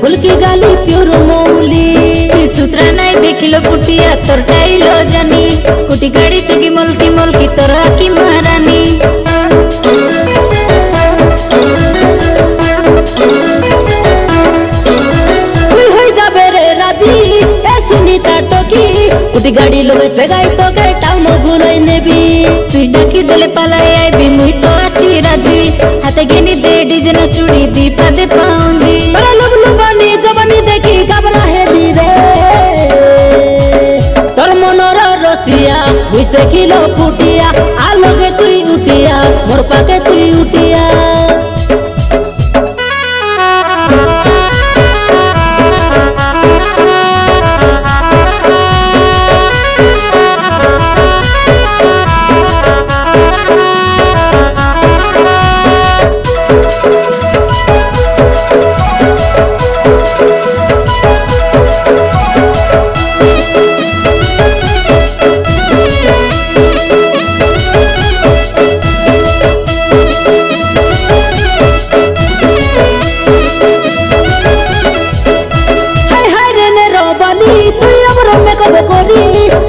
फुलकी गाली प्योर मौली सूत्रा नाई देखिलो कुटिया तोर टाइलो जानी कुटी गाड़ी चुकी मुल्की मुल्की तोर की महारानी তুই হই যাবে রে রাজি এ সুনিতা টকি কুটি গাড়ি লগে জগাই তোকে টাউন ঘুরাই নেবি তুই ডাকি দেলে পালাই আইবি মুই তো আছি রাজি হাতে গেনি দে ডিজাইন চুড়ি দীপা দে পাউন্দি তোরা লবলু বানি জবানি দেখি গাবরা হেলি রে তোর মনর রসিয়া বুঝে কিলো ফুটিয়া আলোকে তুই উঠিয়া মোর পাকে তুই উঠিয়া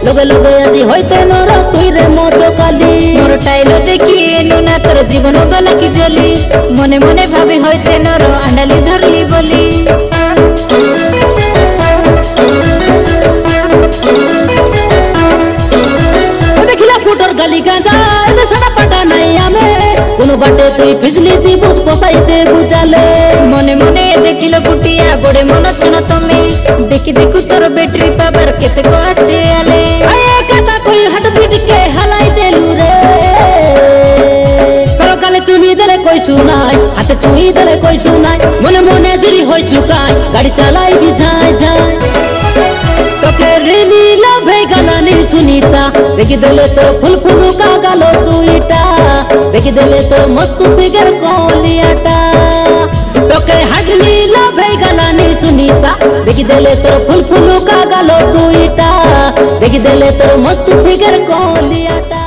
লগে লগে আজি হইতে নর তুই রে মজো কালি মোর টাইলো দেখি এনু না তোর জীবন গলা কি জলি মনে মনে ভাবে হইতে নর আন্ডালি ধরলি বলি দেখিলা ফুটর গালি গাঁজা এতে সারা পাটা নাই আমে কোন বাটে তুই ফিসলি জীবুস বসাইতে বুঝালে মনে মনে দেখিলো কুটিয়া বড়ে মন ছন তুমি দেখি দেখু তোর ব্যাটারি পাবার কেতে কো আছে আলে আয়ে কথা তুই হাট পিটকে হালাই দেলু রে তোর গালে চুমি দেলে কই শুনাই হাতে চুই দেলে কই শুনাই মনে মনে জুরি হই শুকাই গাড়ি চালাই বিঝাই যায় তোকে রেলি লাভে গালানি সুনিতা দেখি দেলে তোর ফুল ফুলুকা গালো তুইটা দেখি দেলে তোর মস্তু ফিগার কলিয়াটা তোকে হাডলি লাভে গালানি সুনিতা দেখি দেলে তোর ফুল ফুলুকা গালো তুইটা দেখি দেলে তোর মস্তু ফিগার কলিয়াটা।